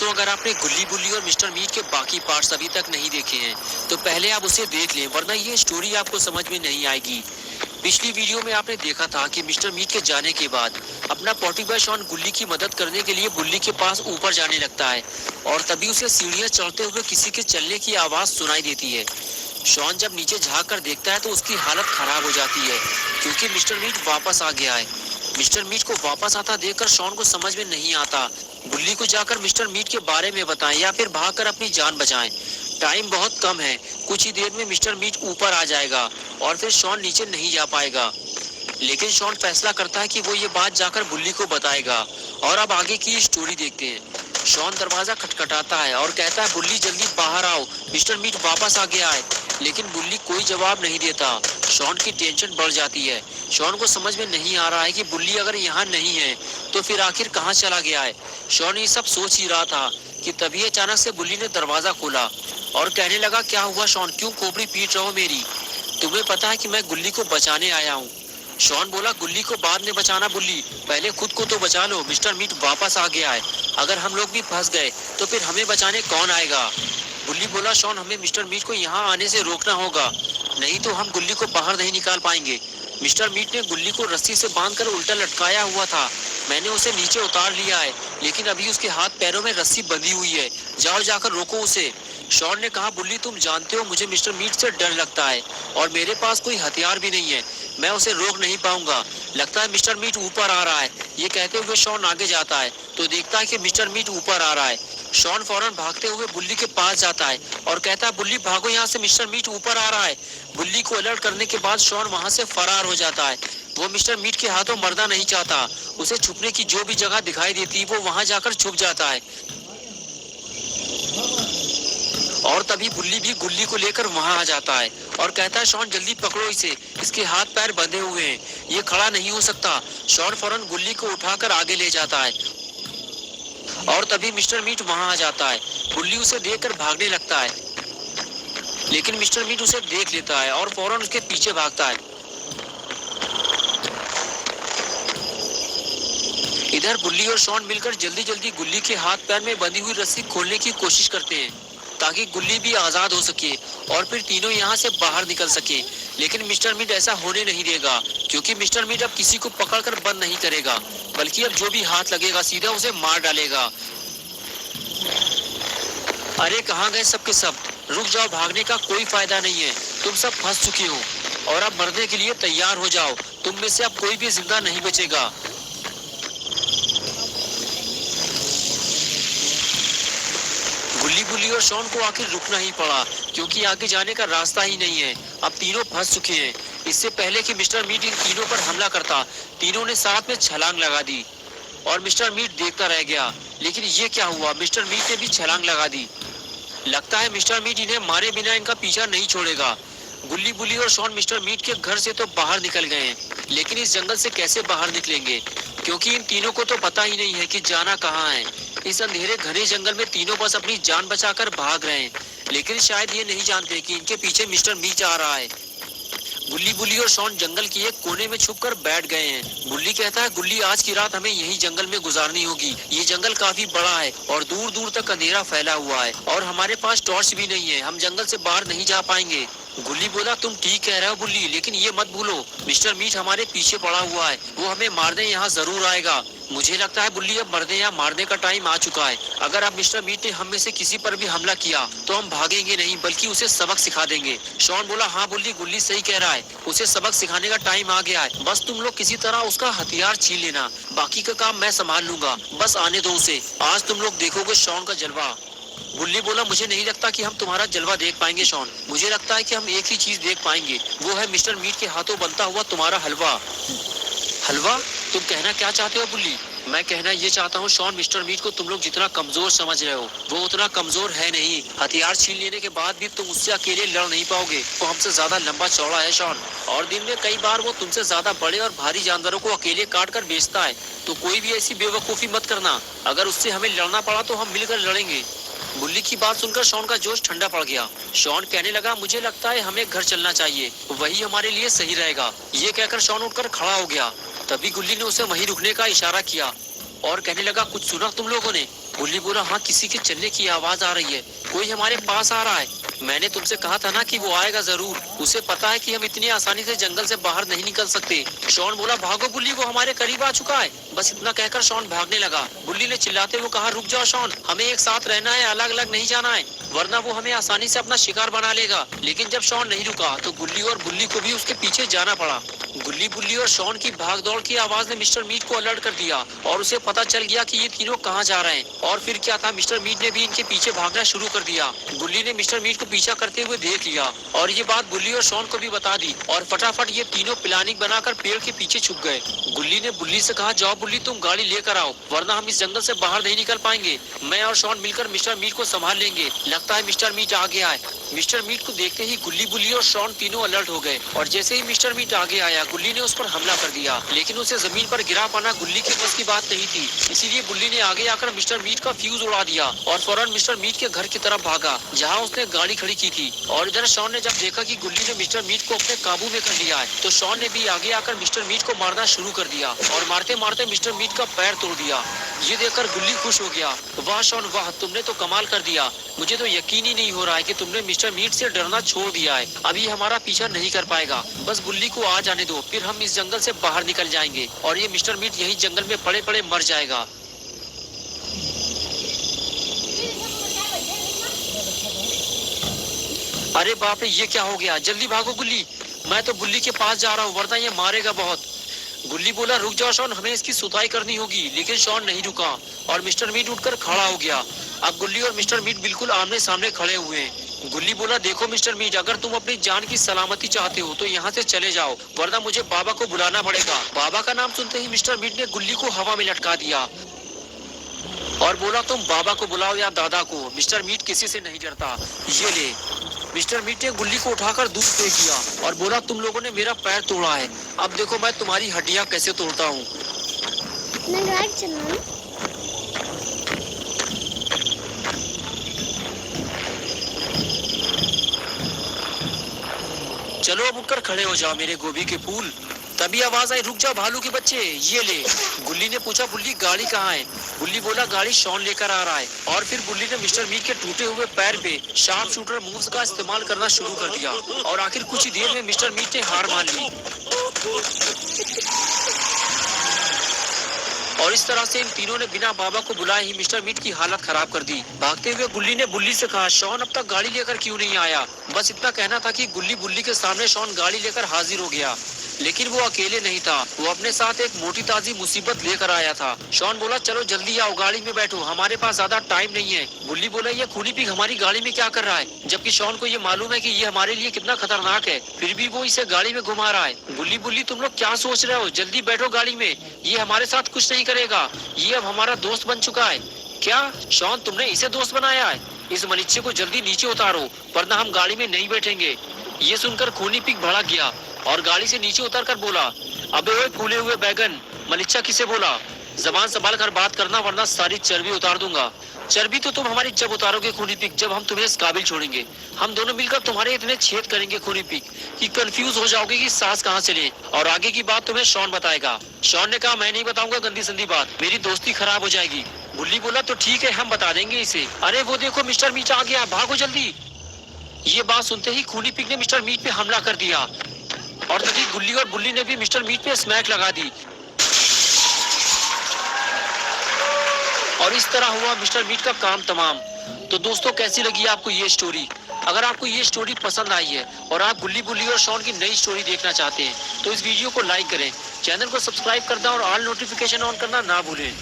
दोस्तों, अगर आपने गुल्ली बुल्ली और मिस्टर मीट के बाकी पार्ट्स अभी तक नहीं देखे हैं तो पहले आप उसे देख लें, वरना ये स्टोरी आपको समझ में नहीं आएगी। पिछली वीडियो में आपने देखा था कि मिस्टर मीट के जाने के बाद अपना पोटी बॉय शॉन गुल्ली की मदद करने के लिए बुल्ली के पास ऊपर जाने लगता है और तभी उसे सीढ़ियां चढ़ते हुए किसी के चलने की आवाज सुनाई देती है। शॉन जब नीचे झांक कर देखता है तो उसकी हालत खराब हो जाती है क्योंकि मिस्टर मीट वापस आ गया है। मिस्टर मीट को वापस आता देखकर शॉन को समझ में नहीं आता बुल्ली को जाकर मिस्टर मीट के बारे में बताएं या फिर भागकर अपनी जान बचाएं। टाइम बहुत कम है, कुछ ही देर में मिस्टर मीट ऊपर आ जाएगा और फिर शॉन नीचे नहीं जा पाएगा। लेकिन शॉन फैसला करता है कि वो ये बात जाकर बुल्ली को बताएगा। और अब आगे की स्टोरी देखते हैं। शॉन दरवाजा खटखटाता है और कहता है बुल्ली जल्दी बाहर आओ, मिस्टर मीट वापस आ गया है। लेकिन बुल्ली कोई जवाब नहीं देता। शॉन की टेंशन बढ़ जाती है। शॉन को समझ में नहीं आ रहा है कि बुल्ली अगर यहाँ नहीं है तो फिर आखिर कहाँ चला गया है। शॉन ये सब सोच ही रहा था कि तभी अचानक से बुल्ली ने दरवाजा खोला और कहने लगा, क्या हुआ शॉन, क्यों खोपड़ी पीट रहे हो मेरी? तुम्हें पता है कि मैं गुल्ली को बचाने आया हूँ। शॉन बोला, गुल्ली को बाद में बचाना बुल्ली, पहले खुद को तो बचा लो। मिस्टर मीट वापस आ गया है, अगर हम लोग भी फंस गए तो फिर हमें बचाने कौन आएगा? बुल्ली बोला, शॉन हमें मिस्टर मीट को यहाँ आने से रोकना होगा, नहीं तो हम गुल्ली को बाहर नहीं निकाल पाएंगे। मिस्टर मीट ने गुल्ली को रस्सी से बांधकर उल्टा लटकाया हुआ था, मैंने उसे नीचे उतार लिया है, लेकिन अभी उसके हाथ पैरों में रस्सी बंधी हुई है, जाओ जाकर रोको उसे। शॉन ने कहा, बुल्ली तुम जानते हो मुझे मिस्टर मीट से डर लगता है और मेरे पास कोई हथियार भी नहीं है, मैं उसे रोक नहीं पाऊंगा, लगता है मिस्टर मीट ऊपर आ रहा है। ये कहते हुए शॉन आगे जाता है तो देखता है कि मिस्टर मीट ऊपर आ रहा है। शॉन फौरन भागते हुए बुल्ली के पास जाता है और कहता है, बुल्ली भागो यहाँ से, मिस्टर मीट ऊपर आ रहा है। बुल्ली को अलर्ट करने के बाद शॉन वहाँ से फरार हो जाता है। वो मिस्टर मीट के हाथों मरना नहीं चाहता, उसे छुपने की जो भी जगह दिखाई देती वो वहाँ जाकर छुप जाता है। और तभी बुल्ली भी गुल्ली को लेकर वहां आ जाता है और कहता है, शॉन जल्दी पकड़ो इसे, इसके हाथ पैर बंधे हुए हैं, ये खड़ा नहीं हो सकता। शॉन फौरन गुल्ली को उठाकर आगे ले जाता है और तभी मिस्टर मीट वहां आ जाता है। गुल्ली उसे देखकर भागने लगता है, लेकिन मिस्टर मीट उसे देख लेता है और फौरन उसके पीछे भागता है। इधर बुल्ली और शॉन मिलकर जल्दी जल्दी गुल्ली के हाथ पैर में बंधी हुई रस्सी खोलने की कोशिश करते हैं ताकि गुल्ली भी आजाद हो सके और फिर तीनों यहाँ से बाहर निकल सके। लेकिन मिस्टर मीट ऐसा होने नहीं देगा क्योंकि मिस्टर मीट अब किसी को पकड़कर बंद नहीं करेगा, बल्कि अब जो भी हाथ लगेगा सीधा उसे मार डालेगा। अरे कहाँ गए सबके सब, रुक जाओ, भागने का कोई फायदा नहीं है, तुम सब फंस चुके हो और अब मरने के लिए तैयार हो जाओ, तुम में से अब कोई भी जिंदा नहीं बचेगा। गुल्ली बुल्ली और शॉन को आखिर रुकना ही पड़ा क्योंकि आगे जाने का रास्ता ही नहीं है, अब तीनों फंस चुके हैं। इससे पहले कि मिस्टर मीट इन तीनों पर हमला करता, तीनों ने साथ में छलांग लगा दी और मिस्टर मीट देखता रह गया। लेकिन ये क्या हुआ, मिस्टर मीट ने भी छलांग लगा दी। लगता है मिस्टर मीट इन्हें मारे बिना इनका पीछा नहीं छोड़ेगा। गुल्ली बुल्ली और शॉन मिस्टर मीट के घर से तो बाहर निकल गए हैं, लेकिन इस जंगल से कैसे बाहर निकलेंगे क्योंकि इन तीनों को तो पता ही नहीं है कि जाना कहाँ है। इस अंधेरे घने जंगल में तीनों बस अपनी जान बचाकर भाग रहे हैं, लेकिन शायद ये नहीं जानते कि इनके पीछे मिस्टर मीट आ रहा है। गुल्ली बुल्ली और शॉन जंगल के एक कोने में छुपकर बैठ गए हैं। गुल्ली कहता है, गुल्ली आज की रात हमें यही जंगल में गुजारनी होगी, ये जंगल काफी बड़ा है और दूर दूर तक अंधेरा फैला हुआ है और हमारे पास टॉर्च भी नहीं है, हम जंगल से बाहर नहीं जा पाएंगे। गुल्ली बोला, तुम ठीक कह रहे हो बुल्ली, लेकिन ये मत भूलो मिस्टर मीट हमारे पीछे पड़ा हुआ है, वो हमें मारने यहाँ जरूर आएगा। मुझे लगता है बुल्ली अब मरने या मारने का टाइम आ चुका है। अगर अब मिस्टर मीट ने हम में से किसी पर भी हमला किया तो हम भागेंगे नहीं बल्कि उसे सबक सिखा देंगे। शॉन बोला, हाँ बुल्ली, गुल्ली सही कह रहा है, उसे सबक सिखाने का टाइम आ गया है, बस तुम लोग किसी तरह उसका हथियार छीन लेना, बाकी का काम मैं संभाल लूंगा, बस आने दो उसे, आज तुम लोग देखोगे शॉन का जलवा। गुल्ली बोला, मुझे नहीं लगता कि हम तुम्हारा जलवा देख पाएंगे शॉन, मुझे लगता है कि हम एक ही चीज देख पाएंगे, वो है मिस्टर मीट के हाथों बनता हुआ तुम्हारा हलवा। हलवा? तुम कहना क्या चाहते हो बुल्ली? मैं कहना ये चाहता हूँ शॉन, मिस्टर मीट को तुम लोग जितना कमजोर समझ रहे हो वो उतना कमजोर है नहीं, हथियार छीन लेने के बाद भी तुम उससे अकेले लड़ नहीं पाओगे, वो हमसे ज्यादा लंबा चौड़ा है शॉन, और दिन में कई बार वो तुमसे ज्यादा बड़े और भारी जानवरों को अकेले काट कर बेचता है, तो कोई भी ऐसी बेवकूफी मत करना, अगर उससे हमें लड़ना पड़ा तो हम मिलकर लड़ेंगे। बुल्ली की बात सुनकर शॉन का जोश ठंडा पड़ गया। शॉन कहने लगा, मुझे लगता है हमें घर चलना चाहिए, वही हमारे लिए सही रहेगा। ये कहकर शॉन उठकर खड़ा हो गया। तभी गुल्ली ने उसे वहीं रुकने का इशारा किया और कहने लगा, कुछ सुना तुम लोगों ने? बुल्ली बोला, हाँ किसी के चलने की आवाज आ रही है, कोई हमारे पास आ रहा है। मैंने तुमसे कहा था ना कि वो आएगा जरूर, उसे पता है कि हम इतनी आसानी से जंगल से बाहर नहीं निकल सकते। शॉन बोला, भागो बुल्ली, वो हमारे करीब आ चुका है। बस इतना कहकर शॉन भागने लगा। बुल्ली ने चिल्लाते हुए कहा, रुक जाओ शॉन, हमें एक साथ रहना है, अलग अलग नहीं जाना है, वरना वो हमें आसानी से अपना शिकार बना लेगा। लेकिन जब शॉन नहीं रुका तो गुल्ली और बुल्ली को भी उसके पीछे जाना पड़ा। गुल्ली, बुल्ली और शॉन की भागदौड़ की आवाज ने मिस्टर मीट को अलर्ट कर दिया और उसे पता चल गया कि ये तीनों कहाँ जा रहे हैं। और फिर क्या था, मिस्टर मीट ने भी इनके पीछे भागना शुरू कर दिया। गुल्ली ने मिस्टर मीट को पीछा करते हुए देख लिया और ये बात बुल्ली और शॉन को भी बता दी और फटाफट ये तीनों प्लानिंग बनाकर पेड़ के पीछे छुप गए। गुल्ली ने बुल्ली से कहा, जाओ बुल्ली, तुम गाड़ी लेकर आओ, वरना हम इस जंगल से बाहर नहीं निकल पाएंगे। मैं और शॉन मिलकर मिस्टर मीट को संभाल लेंगे। लगता है मिस्टर मीट आ गया है। मिस्टर मीट को देखते ही गुल्ली, बुल्ली और शॉन तीनों अलर्ट हो गए और जैसे ही मिस्टर मीट आगे आया, गुल्ली ने उस पर हमला कर दिया। लेकिन उसे जमीन पर गिरा पाना गुल्ली के बस की बात नहीं थी, इसीलिए गुल्ली ने आगे आकर मिस्टर मीट का फ्यूज उड़ा दिया और फौरन मिस्टर मीट के घर की तरफ भागा, जहाँ उसने गाड़ी खड़ी की थी। और इधर शॉन ने जब देखा कि गुल्ली ने मिस्टर मीट को अपने काबू में कर लिया है, तो शॉन ने भी आगे आकर मिस्टर मीट को मारना शुरू कर दिया और मारते मारते मिस्टर मीट का पैर तोड़ दिया। ये देखकर गुल्ली खुश हो गया, वाह शॉन वाह, तुमने तो कमाल कर दिया। मुझे तो यकीन ही नहीं हो रहा है कि तुमने मिस्टर मीट से डरना छोड़ दिया है। अभी हमारा पीछा नहीं कर पाएगा, बस गुल्ली को आ जाने दो, फिर हम इस जंगल से बाहर निकल जाएंगे और ये मिस्टर मीट यही जंगल में पड़े पड़े मर जाएगा। अरे बाप रे, ये क्या हो गया, जल्दी भागो गुल्ली, मैं तो बुल्ली के पास जा रहा हूँ, वरना ये मारेगा बहुत। गुल्ली बोला, रुक जाओ शॉन, हमें इसकी सुताई करनी होगी। लेकिन शॉन नहीं रुका और मिस्टर मीट उठकर खड़ा हो गया। अब गुल्ली और मिस्टर मीट बिल्कुल आमने सामने खड़े हुए हैं। गुल्ली बोला, देखो मिस्टर मीट, अगर तुम अपनी जान की सलामती चाहते हो तो यहाँ से चले जाओ, वरना मुझे बाबा को बुलाना पड़ेगा। बाबा का नाम सुनते ही मिस्टर मीट ने गुल्ली को हवा में लटका दिया और बोला, तुम बाबा को बुलाओ या दादा को, मिस्टर मीट किसी से नहीं डरता। ये ले। मिस्टर मीट ने गुल्ली को उठाकर दूर फेंक दिया और बोला, तुम लोगों ने मेरा पैर तोड़ा है, अब देखो मैं तुम्हारी हड्डियां कैसे तोड़ता हूँ। चलो अब उठकर खड़े हो जाओ मेरे गोभी के फूल। तभी आवाज आई, रुक जाओ भालू के बच्चे, ये ले। गुल्ली ने पूछा, बुल्ली गाड़ी कहाँ है? बुल्ली बोला, गाड़ी शॉन लेकर आ रहा है। और फिर बुल्ली ने मिस्टर मीट के टूटे हुए पैर पे शार्प शूटर मूव्स का इस्तेमाल करना शुरू कर दिया और आखिर कुछ ही देर में मिस्टर मीट ने हार मान ली। और इस तरह से इन तीनों ने बिना बाबा को बुलाए ही मिस्टर मीट की हालत खराब कर दी। भागते हुए गुल्ली ने बुल्ली से कहा, शॉन अब तक गाड़ी लेकर क्यों नहीं आया? बस इतना कहना था कि गुल्ली बुल्ली के सामने शॉन गाड़ी लेकर हाजिर हो गया। लेकिन वो अकेले नहीं था, वो अपने साथ एक मोटी ताजी मुसीबत लेकर आया था। शॉन बोला, चलो जल्दी आओ, गाड़ी में बैठो, हमारे पास ज्यादा टाइम नहीं है। बुल्ली बोला, ये खूनी पिग हमारी गाड़ी में क्या कर रहा है? जबकि शॉन को ये मालूम है कि ये हमारे लिए कितना खतरनाक है, फिर भी वो इसे गाड़ी में घुमा रहा है। बुल्ली, बुल्ली तुम लोग क्या सोच रहे हो? जल्दी बैठो गाड़ी में, ये हमारे साथ कुछ नहीं करेगा, ये अब हमारा दोस्त बन चुका है। क्या शॉन, तुमने इसे दोस्त बनाया है? इस मनुष्य को जल्दी नीचे उतारो, वरना हम गाड़ी में नहीं बैठेंगे। ये सुनकर खूनी पिग भड़क गया और गाड़ी से नीचे उतरकर बोला, अबे ओए फूले हुए बैगन, मलिच्छा किसे बोला? जबान संभाल कर बात करना, वरना सारी चर्बी उतार दूंगा। चर्बी तो तुम हमारी जब उतारोगे खूनी पिग, जब हम तुम्हें इस काबिल छोड़ेंगे। हम दोनों मिलकर तुम्हारे इतने छेद करेंगे खूनी पिग कि कंफ्यूज हो जाओगे कि सांस कहाँ से ले, और आगे की बात तुम्हें शॉन बताएगा। शॉन ने कहा, मैं नहीं बताऊंगा गंदी संदी बात, मेरी दोस्ती खराब हो जाएगी। बुल्ली बोला, तो ठीक है, हम बता देंगे इसे। अरे वो देखो मिस्टर मीट आ गया, भागो जल्दी। ये बात सुनते ही खूनी पिग ने मिस्टर मीट पे हमला कर दिया और तभी गुल्ली और बुल्ली ने भी मिस्टर मीट पे स्मैक लगा दी। और इस तरह हुआ मिस्टर मीट का काम तमाम। तो दोस्तों, कैसी लगी आपको ये स्टोरी? अगर आपको ये स्टोरी पसंद आई है और आप गुल्ली, बुल्ली और शॉन की नई स्टोरी देखना चाहते हैं तो इस वीडियो को लाइक करें, चैनल को सब्सक्राइब करना और ऑल नोटिफिकेशन ऑन करना ना भूलें।